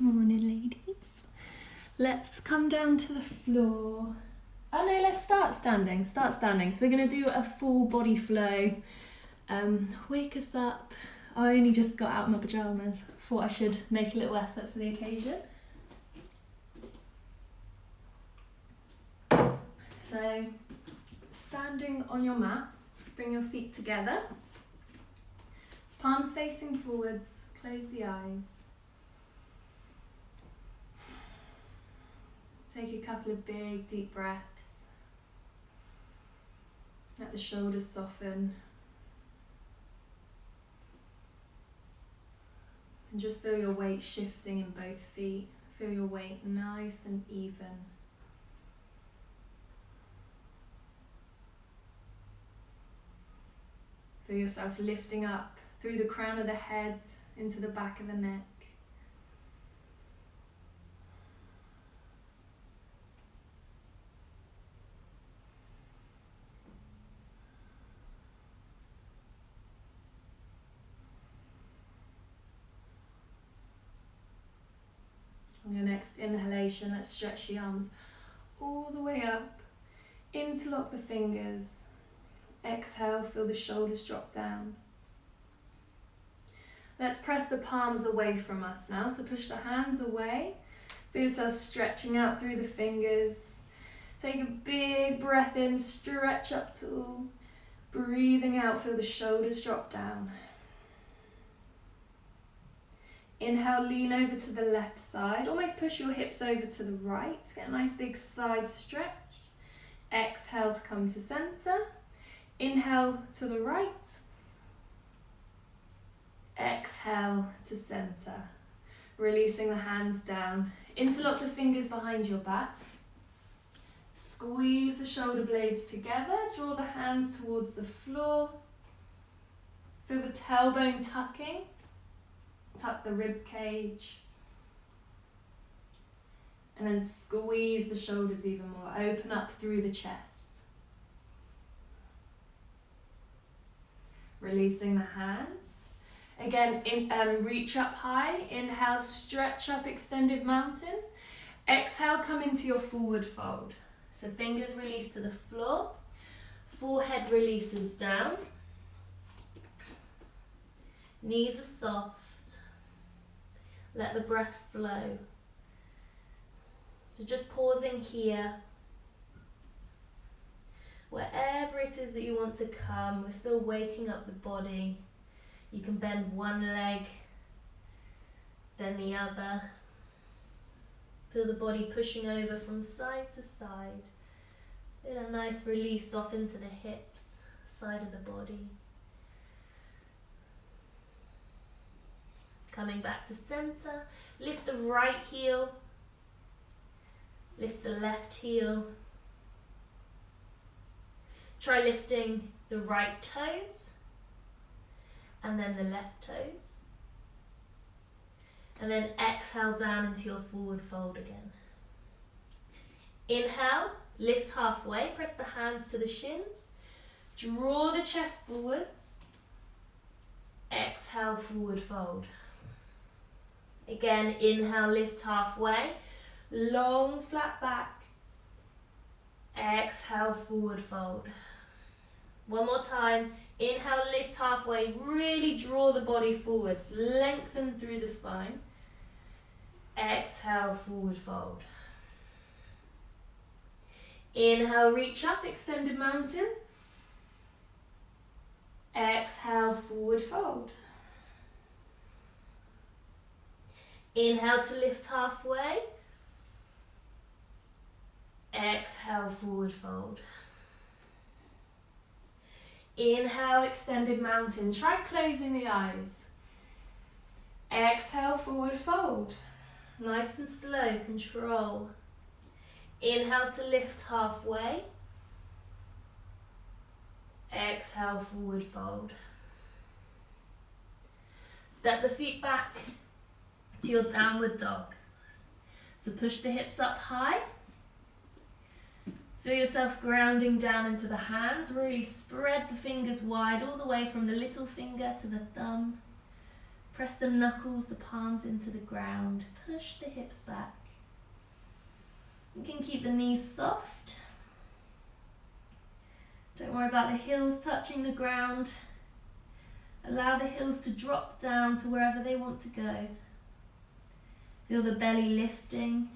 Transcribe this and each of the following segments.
Morning, ladies. Let's come down to the floor. Oh no, let's start standing. So we're going to do a full body flow. Wake us up. I only just got out of my pyjamas. Thought I should make a little effort for the occasion. So, standing on your mat, bring your feet together. Palms facing forwards, close the eyes. Take a couple of big, deep breaths. Let the shoulders soften. And just feel your weight shifting in both feet. Feel your weight nice and even. Feel yourself lifting up through the crown of the head into the back of the neck. On your next inhalation, let's stretch the arms all the way up, interlock the fingers. Exhale, feel the shoulders drop down. Let's press the palms away from us now, so push the hands away. Feel yourself stretching out through the fingers. Take a big breath in, stretch up tall. Breathing out, feel the shoulders drop down. Inhale, lean over to the left side. Almost push your hips over to the right. Get a nice big side stretch. Exhale to come to center. Inhale to the right. Exhale to center. Releasing the hands down. Interlock the fingers behind your back. Squeeze the shoulder blades together. Draw the hands towards the floor. Feel the tailbone tucking. Tuck the rib cage. And then squeeze the shoulders even more. Open up through the chest. Releasing the hands. Again, reach up high. Inhale, stretch up, extended mountain. Exhale, come into your forward fold. So fingers release to the floor. Forehead releases down. Knees are soft. Let the breath flow. So just pausing here. Wherever it is that you want to come, we're still waking up the body. You can bend one leg, then the other. Feel the body pushing over from side to side. Feel a nice release off into the hips, side of the body. Coming back to center, lift the right heel, lift the left heel. Try lifting the right toes and then the left toes. And then exhale down into your forward fold again. Inhale, lift halfway, press the hands to the shins. Draw the chest forwards. Exhale, forward fold. Again, inhale, lift halfway. Long, flat back. Exhale, forward fold. One more time. Inhale, lift halfway. Really draw the body forwards. Lengthen through the spine. Exhale, forward fold. Inhale, reach up, extended mountain. Exhale, forward fold. Inhale to lift halfway. Exhale, forward fold. Inhale, extended mountain. Try closing the eyes. Exhale, forward fold. Nice and slow, control. Inhale to lift halfway. Exhale, forward fold. Step the feet back to your downward dog. So push the hips up high. Feel yourself grounding down into the hands. Really spread the fingers wide all the way from the little finger to the thumb. Press the knuckles, the palms into the ground. Push the hips back. You can keep the knees soft. Don't worry about the heels touching the ground. Allow the heels to drop down to wherever they want to go. Feel the belly lifting.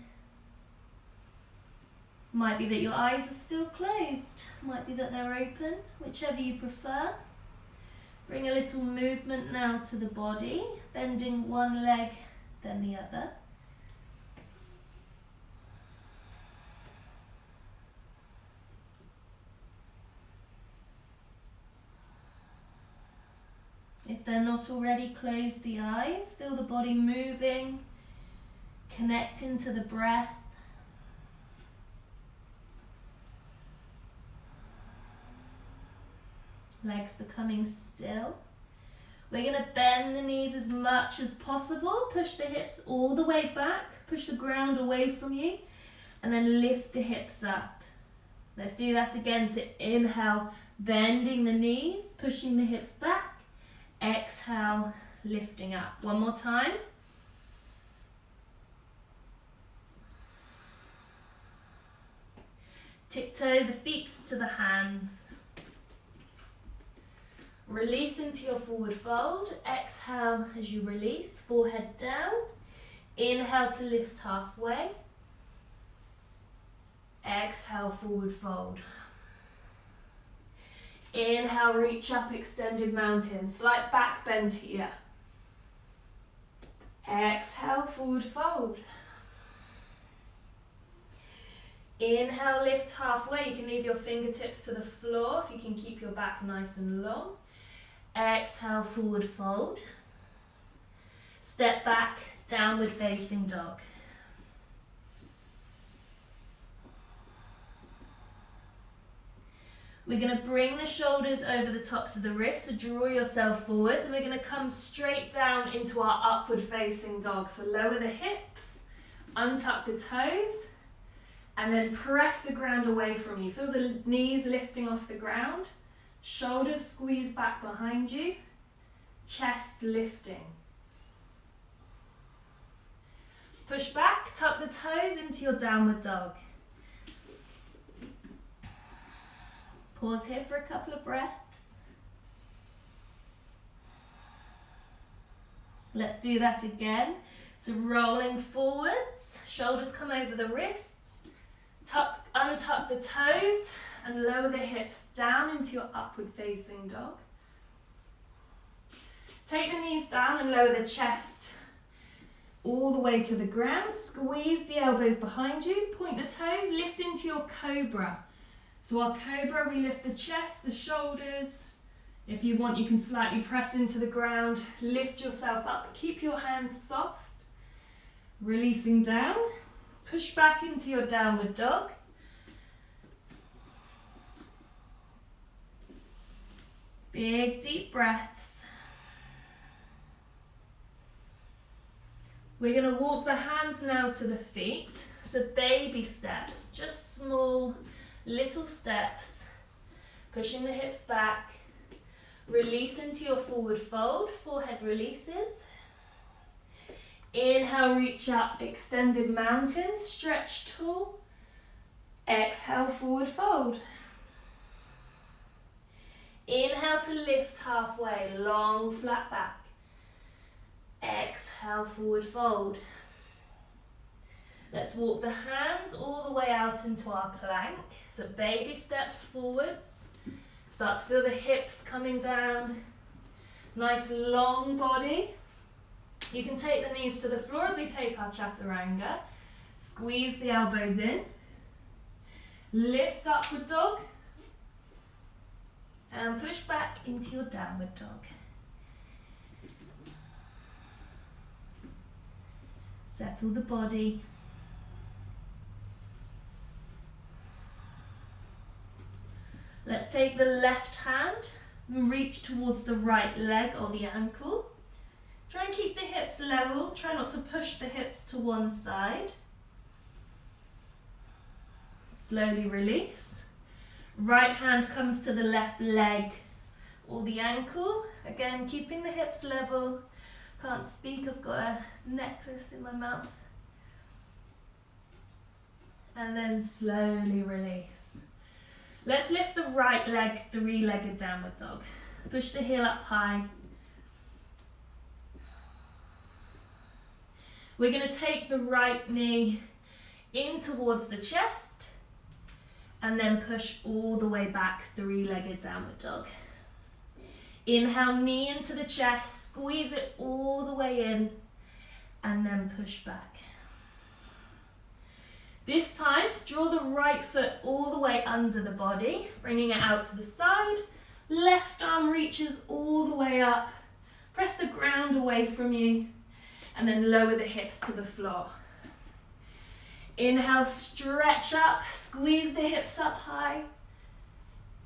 Might be that your eyes are still closed. Might be that they're open, whichever you prefer. Bring a little movement now to the body, bending one leg, then the other. If they're not already, close the eyes. Feel the body moving, connecting to the breath. Legs becoming still. We're going to bend the knees as much as possible. Push the hips all the way back. Push the ground away from you. And then lift the hips up. Let's do that again. So inhale, bending the knees, pushing the hips back. Exhale, lifting up. One more time. Tiptoe the feet to the hands. Release into your forward fold. Exhale as you release, forehead down. Inhale to lift halfway. Exhale, forward fold. Inhale, reach up, extended mountain. Slight back bend here. Exhale, forward fold. Inhale, lift halfway. You can leave your fingertips to the floor if you can keep your back nice and long. Exhale, forward fold. Step back, downward facing dog. We're going to bring the shoulders over the tops of the wrists, so draw yourself forwards, and we're going to come straight down into our upward facing dog. So lower the hips, untuck the toes, and then press the ground away from you. Feel the knees lifting off the ground. Shoulders squeeze back behind you, chest lifting. Push back, tuck the toes into your downward dog. Pause here for a couple of breaths. Let's do that again. So rolling forwards, shoulders come over the wrists, untuck the toes, and lower the hips down into your upward facing dog. Take the knees down and lower the chest all the way to the ground. Squeeze the elbows behind you, point the toes, lift into your cobra. So our cobra, we lift the chest, the shoulders. If you want, you can slightly press into the ground, lift yourself up, keep your hands soft. Releasing down, push back into your downward dog. Big deep breaths. We're going to walk the hands now to the feet. So baby steps, just small little steps. Pushing the hips back. Release into your forward fold, forehead releases. Inhale, reach up, extended mountain, stretch tall. Exhale, forward fold. Inhale to lift halfway, long flat back. Exhale, forward fold. Let's walk the hands all the way out into our plank. So baby steps forwards. Start to feel the hips coming down. Nice long body. You can take the knees to the floor as we take our chaturanga. Squeeze the elbows in. Lift upward dog. And push back into your downward dog. Settle the body. Let's take the left hand and reach towards the right leg or the ankle. Try and keep the hips level. Try not to push the hips to one side. Slowly release. Right hand comes to the left leg or the ankle. Again, keeping the hips level. Can't speak, I've got a necklace in my mouth. And then slowly release. Let's lift the right leg, three-legged downward dog. Push the heel up high. We're going to take the right knee in towards the chest and then push all the way back, three-legged downward dog. Inhale, knee into the chest, squeeze it all the way in and then push back. This time, draw the right foot all the way under the body, bringing it out to the side. Left arm reaches all the way up. Press the ground away from you and then lower the hips to the floor. Inhale, stretch up, squeeze the hips up high.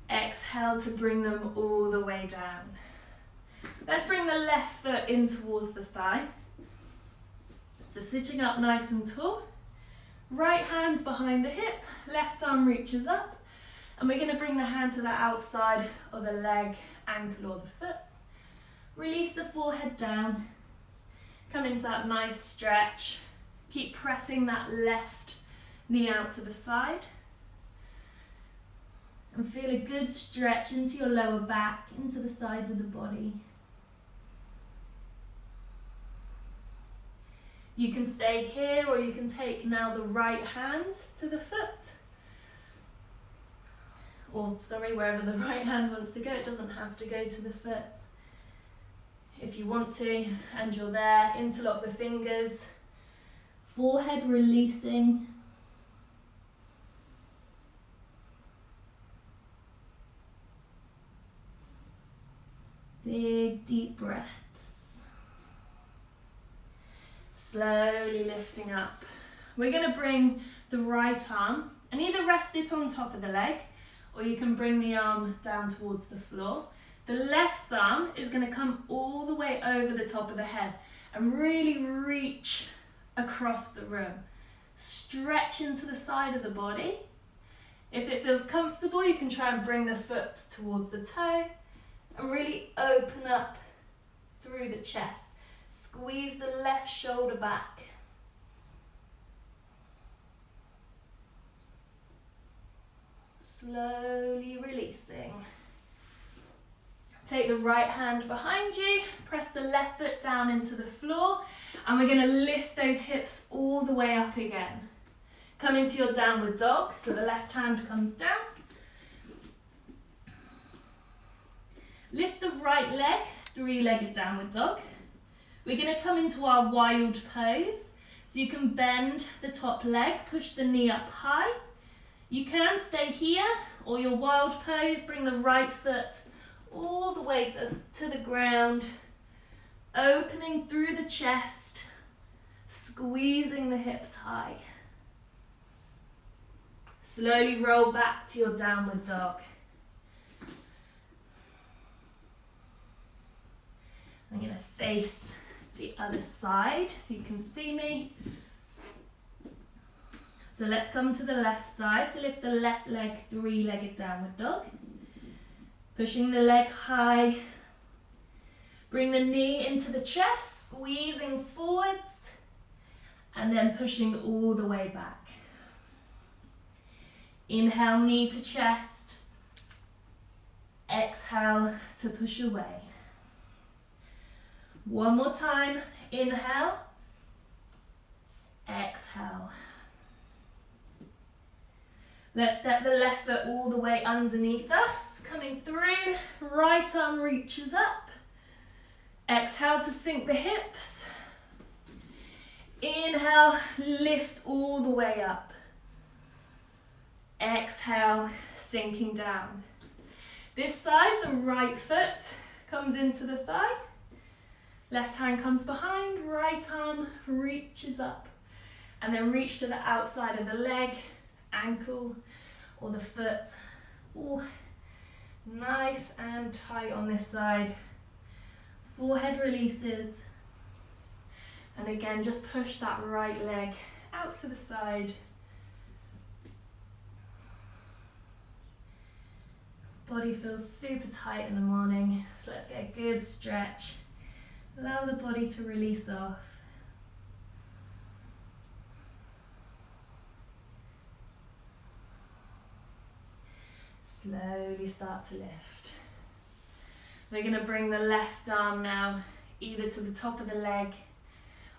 Exhale to bring them all the way down. Let's bring the left foot in towards the thigh. So sitting up nice and tall. Right hand behind the hip, left arm reaches up. And we're going to bring the hand to the outside of the leg, ankle or the foot. Release the forehead down. Come into that nice stretch. Keep pressing that left knee out to the side. And feel a good stretch into your lower back, into the sides of the body. You can stay here or you can take now the right hand to the foot. Or sorry, wherever the right hand wants to go, it doesn't have to go to the foot. If you want to, and you're there, interlock the fingers, forehead releasing. Big deep breaths. Slowly lifting up. We're going to bring the right arm and either rest it on top of the leg or you can bring the arm down towards the floor. The left arm is going to come all the way over the top of the head and really reach across the room. Stretch into the side of the body. If it feels comfortable, you can try and bring the foot towards the toe and really open up through the chest. Squeeze the left shoulder back. Slowly releasing. Take the right hand behind you, press the left foot down into the floor, and we're going to lift those hips all the way up again. Come into your downward dog, so the left hand comes down. Lift the right leg, three-legged downward dog. We're going to come into our wild pose. So you can bend the top leg, push the knee up high. You can stay here, or your wild pose, bring the right foot all the way to the ground, opening through the chest, squeezing the hips high. Slowly roll back to your downward dog. I'm going to face the other side so you can see me. So let's come to the left side. So lift the left leg, three-legged downward dog. Pushing the leg high. Bring the knee into the chest, squeezing forwards, and then pushing all the way back. Inhale, knee to chest. Exhale to push away. One more time. Inhale. Exhale. Let's step the left foot all the way underneath us. Coming through. Right arm reaches up. Exhale to sink the hips. Inhale, lift all the way up. Exhale, sinking down. This side, the right foot comes into the thigh. Left hand comes behind, right arm reaches up. And then reach to the outside of the leg, ankle, or the foot. Ooh, nice and tight on this side. Forehead releases. And again, just push that right leg out to the side. Body feels super tight in the morning, so let's get a good stretch. Allow the body to release off. Slowly start to lift. We're going to bring the left arm now either to the top of the leg,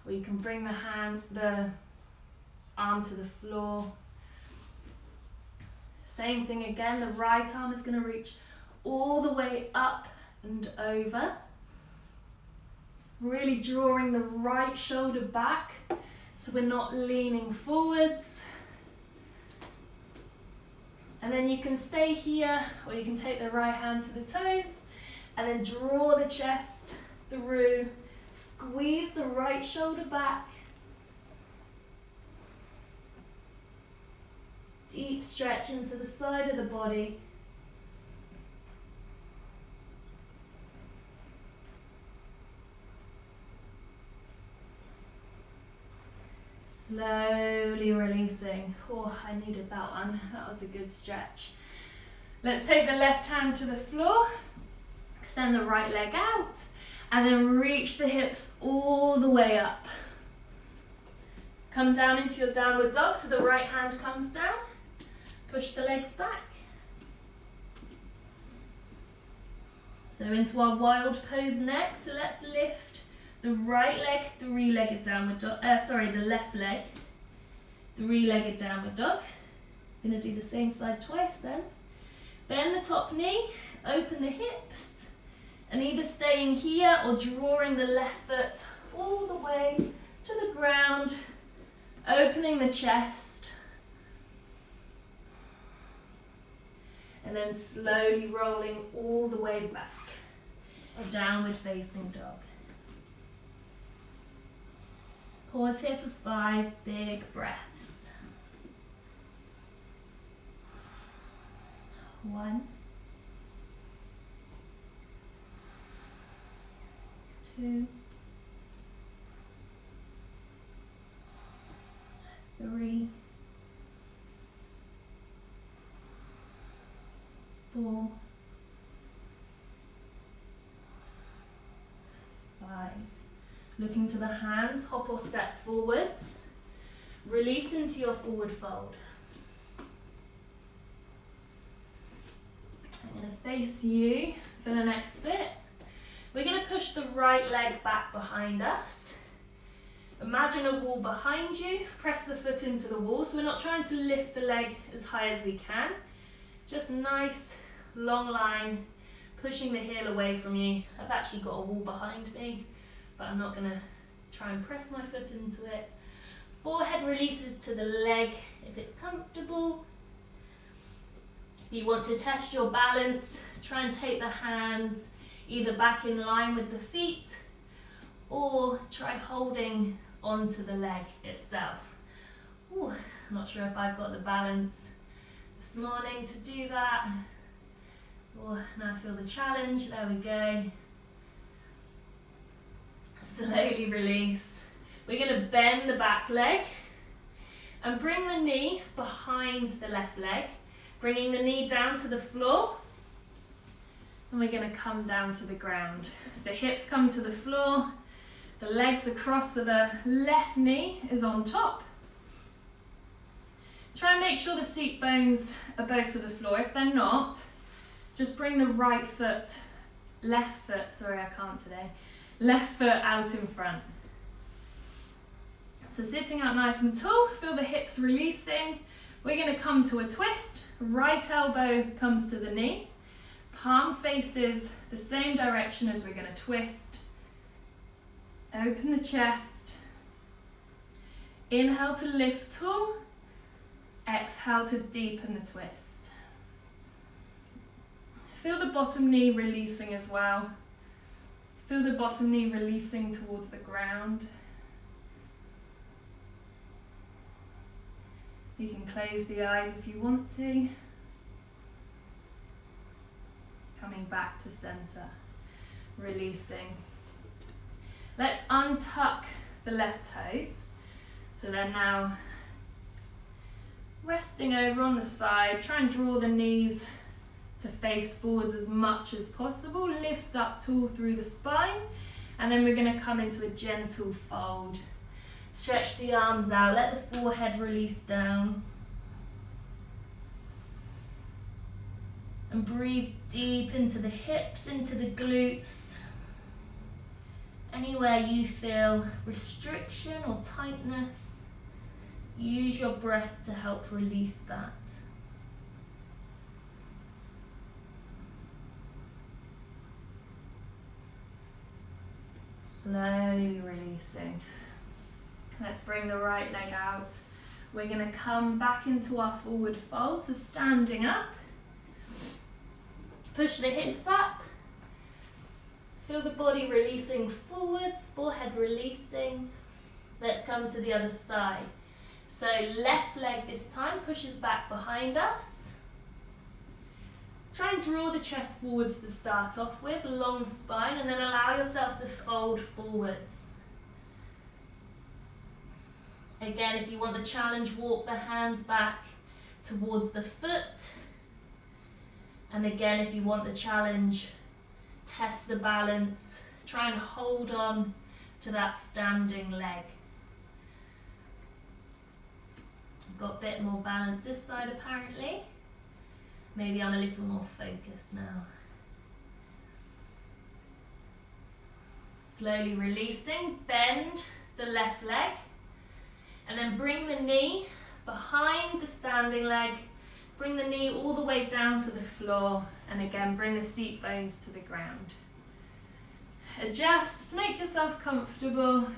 or you can bring the arm to the floor. Same thing again, the right arm is going to reach all the way up and over. Really drawing the right shoulder back so we're not leaning forwards. And then you can stay here, or you can take the right hand to the toes and then draw the chest through. Squeeze the right shoulder back. Deep stretch into the side of the body. Slowly releasing. Oh, I needed that one. That was a good stretch. Let's take the left hand to the floor. Extend the right leg out. And then reach the hips all the way up. Come down into your downward dog, so the right hand comes down. Push the legs back. So into our wild pose next. So let's lift the right leg, three-legged downward dog. The left leg, three-legged downward dog. Gonna do the same side twice then. Bend the top knee, open the hips. And either staying here or drawing the left foot all the way to the ground, opening the chest. And then slowly rolling all the way back. A downward facing dog. Pause here for 5 big breaths. 1, 2, 3, 4, 5. Looking to the hands, hop or step forwards. Release into your forward fold. I'm going to face you for the next bit. We're going to push the right leg back behind us. Imagine a wall behind you. Press the foot into the wall. So we're not trying to lift the leg as high as we can. Just a nice long line, pushing the heel away from you. I've actually got a wall behind me, but I'm not going to try and press my foot into it. Forehead releases to the leg if it's comfortable. If you want to test your balance, try and take the hands either back in line with the feet, or try holding onto the leg itself. Ooh, I'm not sure if I've got the balance this morning to do that. Oh, now I feel the challenge. There we go. Slowly release. We're going to bend the back leg and bring the knee behind the left leg, bringing the knee down to the floor. And we're going to come down to the ground. So hips come to the floor, the legs across, so the left knee is on top. Try and make sure the seat bones are both to the floor. If they're not, just bring the right foot, left foot out in front. So sitting up nice and tall, feel the hips releasing. We're going to come to a twist. Right elbow comes to the knee. Palm faces the same direction as we're going to twist. Open the chest. Inhale to lift tall. Exhale to deepen the twist. Feel the bottom knee releasing as well. Feel the bottom knee releasing towards the ground. You can close the eyes if you want to. Coming back to center, releasing. Let's untuck the left toes. So they're now resting over on the side. Try and draw the knees to face forwards as much as possible. Lift up tall through the spine And then we're going to come into a gentle fold. Stretch the arms out, let the forehead release down. And breathe deep into the hips, into the glutes. Anywhere you feel restriction or tightness, use your breath to help release that. Slowly releasing. Let's bring the right leg out. We're going to come back into our forward fold, so standing up. Push the hips up. Feel the body releasing forwards, forehead releasing. Let's come to the other side. So left leg this time pushes back behind us. Try and draw the chest forwards to start off with, long spine, and then allow yourself to fold forwards. Again, if you want the challenge, walk the hands back towards the foot. And again, if you want the challenge, test the balance. Try and hold on to that standing leg. I've got a bit more balance this side apparently. Maybe I'm a little more focused now. Slowly releasing, bend the left leg. And then bring the knee behind the standing leg. Bring the knee all the way down to the floor. And again, bring the seat bones to the ground. Adjust, make yourself comfortable.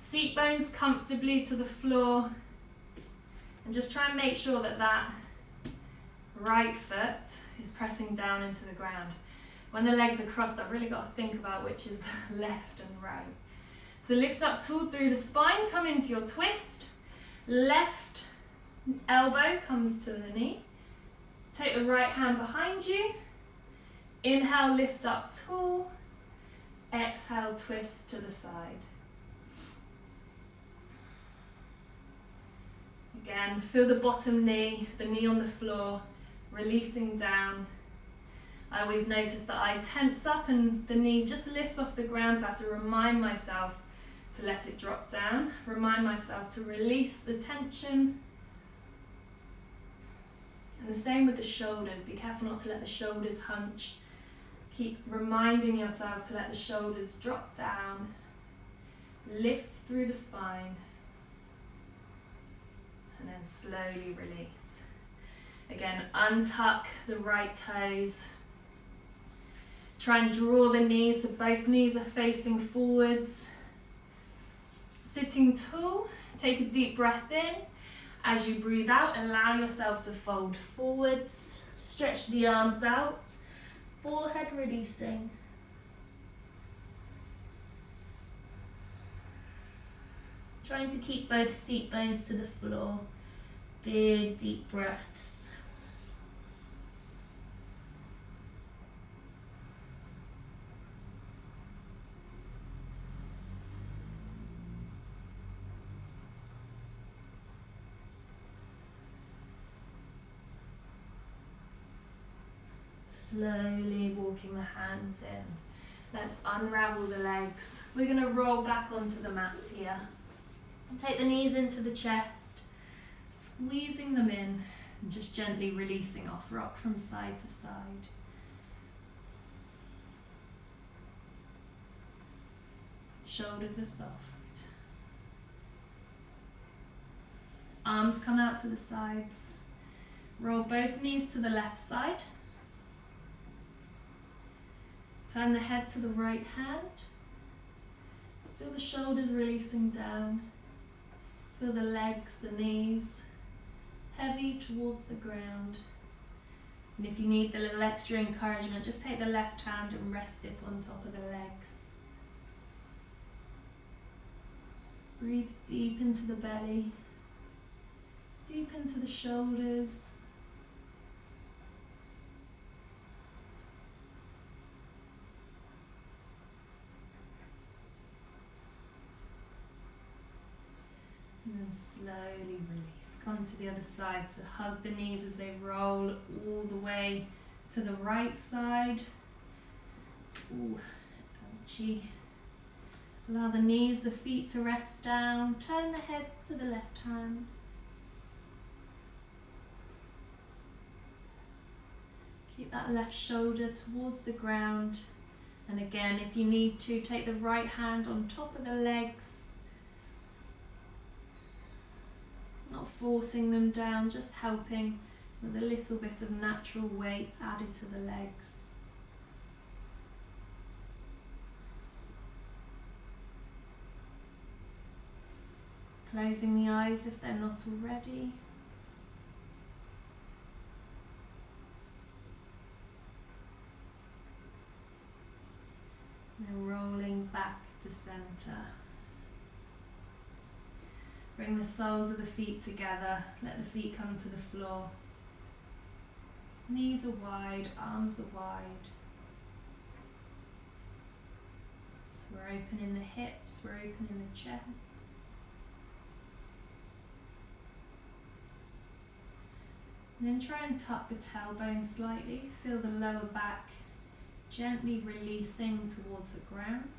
Seat bones comfortably to the floor. And just try and make sure that that right foot is pressing down into the ground. When the legs are crossed, I've really got to think about which is left and right. So lift up tall through the spine, come into your twist. Left elbow comes to the knee. Take the right hand behind you. Inhale, lift up tall. Exhale, twist to the side. Again, feel the bottom knee, the knee on the floor, releasing down. I always notice that I tense up and the knee just lifts off the ground, so I have to remind myself to let it drop down. Remind myself to release the tension. And the same with the shoulders. Be careful not to let the shoulders hunch. Keep reminding yourself to let the shoulders drop down. Lift through the spine. And then slowly release. Again, untuck the right toes. Try and draw the knees so both knees are facing forwards. Sitting tall, take a deep breath in. As you breathe out, allow yourself to fold forwards. Stretch the arms out. Forehead releasing. Trying to keep both seat bones to the floor. Big deep breaths. Slowly walking the hands in. Let's unravel the legs. We're going to roll back onto the mats here. Take the knees into the chest, squeezing them in, and just gently releasing off. Rock from side to side. Shoulders are soft. Arms come out to the sides. Roll both knees to the left side. Turn the head to the right hand. Feel the shoulders releasing down. Feel the legs, the knees, heavy towards the ground. And if you need the little extra encouragement, just take the left hand and rest it on top of the legs. Breathe deep into the belly, deep into the shoulders. And then slowly release. Come to the other side. So hug the knees as they roll all the way to the right side. Ooh. stretchy. Allow the knees, the feet to rest down. Turn the head to the left hand. Keep that left shoulder towards the ground. And again, if you need to, take the right hand on top of the legs. Not forcing them down, just helping with a little bit of natural weight added to the legs. Closing the eyes if they're not already. Then rolling back to center. Bring the soles of the feet together. Let the feet come to the floor. Knees are wide, arms are wide. So we're opening the hips, we're opening the chest. Then try and tuck the tailbone slightly. Feel the lower back gently releasing towards the ground.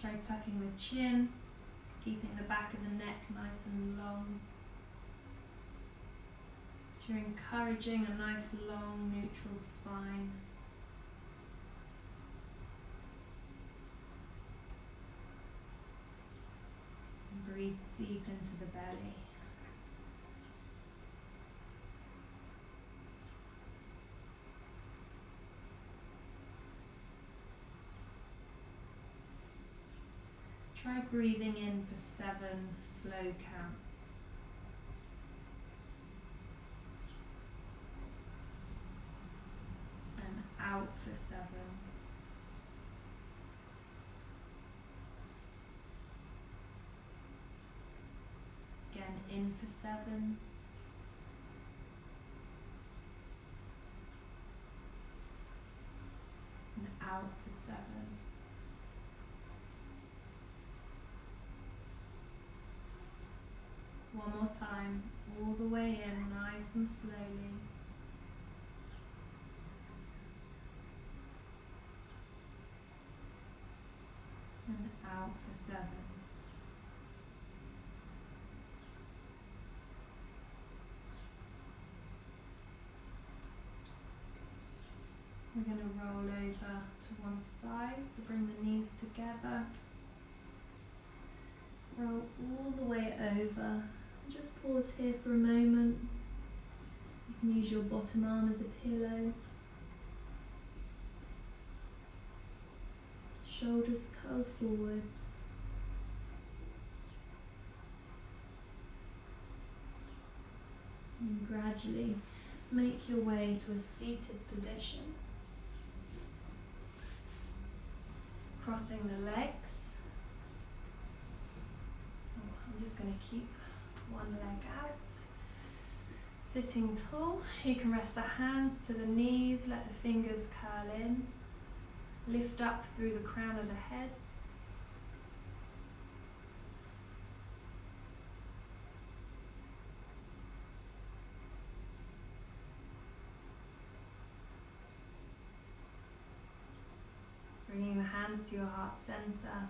Try tucking the chin, keeping the back of the neck nice and long. You're encouraging a nice long neutral spine. And breathe deep into the belly. Try breathing in for 7 slow counts. And out for 7. Again, in for 7. And out for 7. One more time, all the way in, nice and slowly. And out for 7. We're going to roll over to one side, so bring the knees together. Roll all the way over. Just pause here for a moment. You can use your bottom arm as a pillow. Shoulders curl forwards. And gradually make your way to a seated position. Crossing the legs. I'm just going to keep one leg out. Sitting tall, you can rest the hands to the knees, let the fingers curl in. Lift up through the crown of the head. Bringing the hands to your heart center.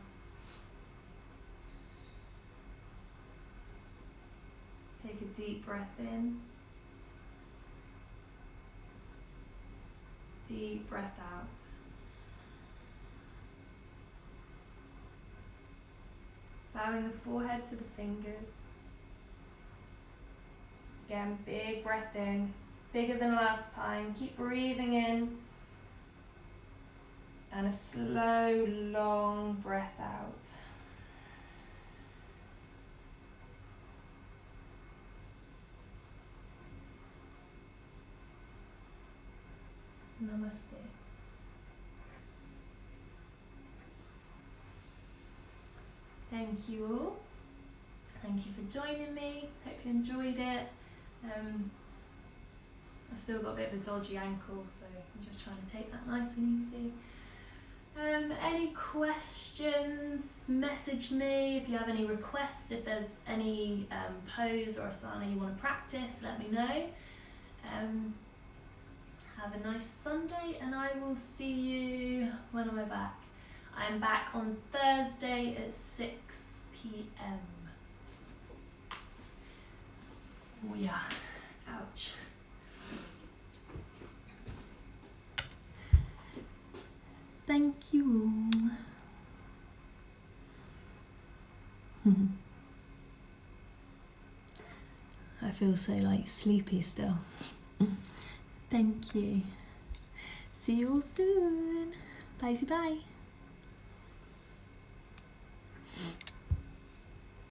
Take a deep breath in. Deep breath out. Bowing the forehead to the fingers. Again, big breath in. Bigger than last time. Keep breathing in. And a slow, long breath out. Namaste. Thank you all. Thank you for joining me. Hope you enjoyed it. I've still got a bit of a dodgy ankle, so I'm just trying to take that nice and easy. Any questions, message me. If you have any requests, if there's any pose or asana you want to practice, let me know. Have a nice Sunday, and I will see you, when am I back? I am back on Thursday at 6 p.m. Oh yeah, ouch. Thank you all. I feel so like sleepy still. Thank you. See you all soon. Bye bye.